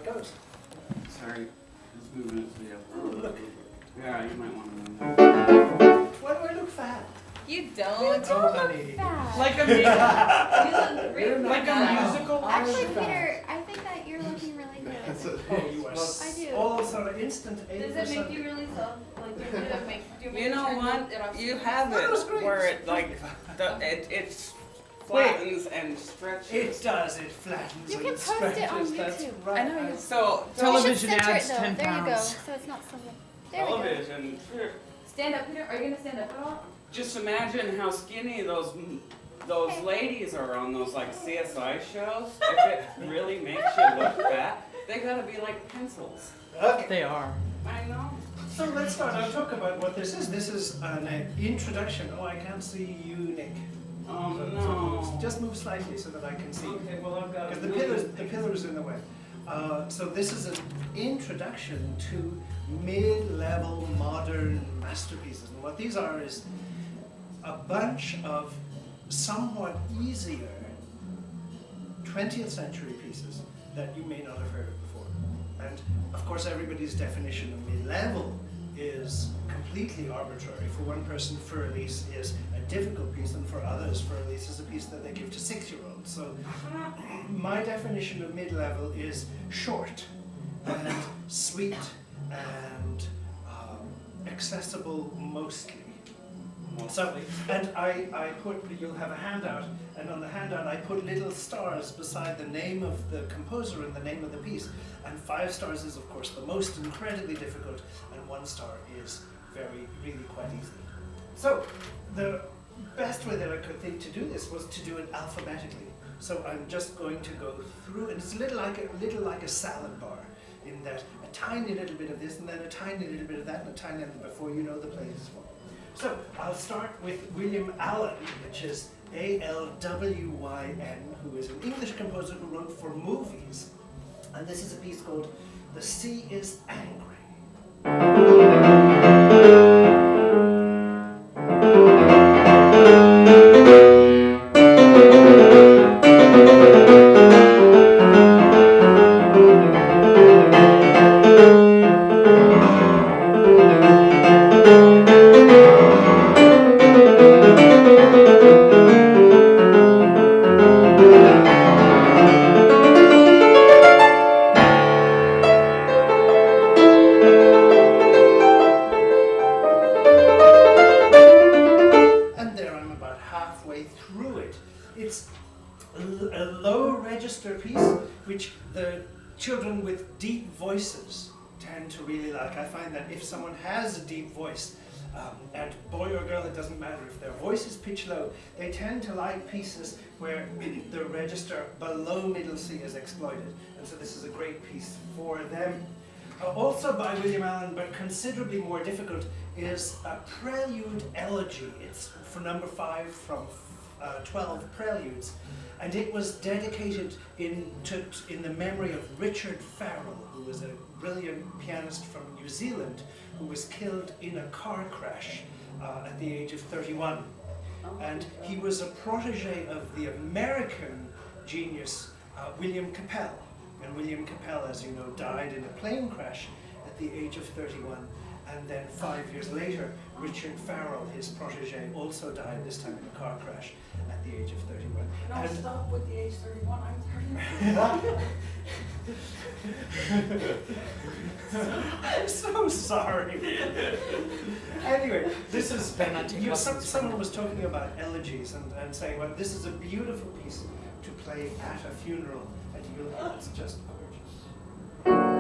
it goes. Sorry, just moving it so you have. Oh, look. Yeah, you might want to move that. Why do I look fat? You don't. Oh, honey. Like a like a musical. Actually, Peter, I think that you're looking really good. Oh, you are I do. all sort of instant 80%. Does it make you really soft? Like, do you You know what? You have That was it great. where it like it flattens and stretches. It does. It flattens You and can it post it stretches. on That's YouTube. right. I know you- So Television You should center adds it, though. 10 There you go. pounds. So it's not so good. There we go. television. stand up, Peter? Are you gonna stand up at all? Just imagine how skinny those ladies are on those like CSI shows. If it really makes you look fat, they gotta be like pencils. Okay. They are. I know. So let's start. I'll talk about what this is. This is an introduction. Oh, I can't see you, Nick. Oh So no. just move slightly so that I can see. Okay, well I've got. Because the pillar's in the way. So this is an introduction to mid-level modern masterpieces. And what these are is a bunch of somewhat easier 20th century pieces that you may not have heard of before. And of course everybody's definition of mid-level is completely arbitrary. For one person, Fur-Elise is a difficult piece, and for others, Fur-Elise is a piece that they give to 6-year-olds. So my definition of mid-level is short and sweet and accessible mostly. So, and I put, you'll have a handout, and on the handout I put little stars beside the name of the composer and the name of the piece. And 5 stars is, of course, the most incredibly difficult, and 1 star is really quite easy. So, the best way that I could think to do this was to do it alphabetically. So I'm just going to go through, and it's a little like a salad bar, in that a tiny little bit of this, and then a tiny little bit of that, and a tiny little before you know the play is full. So I'll start with William Allen, which is A-L-W-Y-N, who is an English composer who wrote for movies. And this is a piece called The Sea is Angry. Which the children with deep voices tend to really like. I find that if someone has a deep voice, and boy or girl, it doesn't matter, if their voice is pitched low, they tend to like pieces where the register below middle C is exploited. And so this is a great piece for them. Also by William Allen, but considerably more difficult, is a prelude elegy. It's for number 5 from 12 preludes. And it was dedicated in the memory of Richard Farrell, who was a brilliant pianist from New Zealand, who was killed in a car crash at the age of 31. And he was a protege of the American genius William Capell. And William Capell, as you know, died in a plane crash at the age of 31. And then 5 years later, Richard Farrell, his protege, also died, this time in a car crash at the age of 31. Don't stop with the age 31, I'm so sorry. Anyway, this is, someone was talking about elegies and saying, well, this is a beautiful piece to play at a funeral, and it's just gorgeous.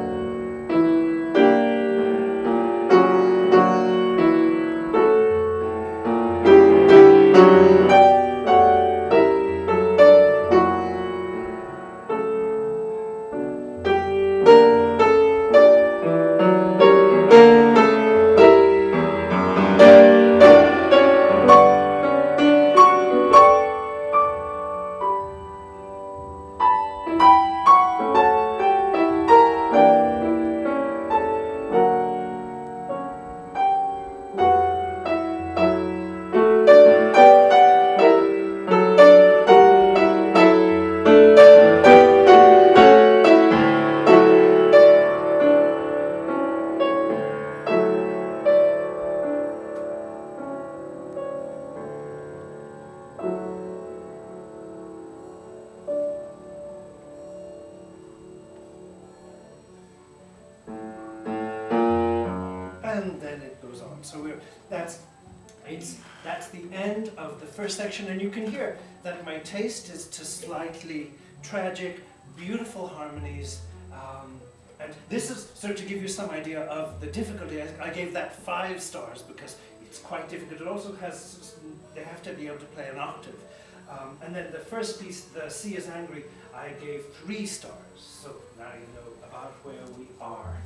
goes on. So that's the end of the first section, and you can hear that my taste is to slightly tragic, beautiful harmonies. And this is sort of to give you some idea of the difficulty. I gave that 5 stars because it's quite difficult. It also has, they have to be able to play an octave. And then the first piece, the C is Angry, I gave 3 stars. So now you know about where we are.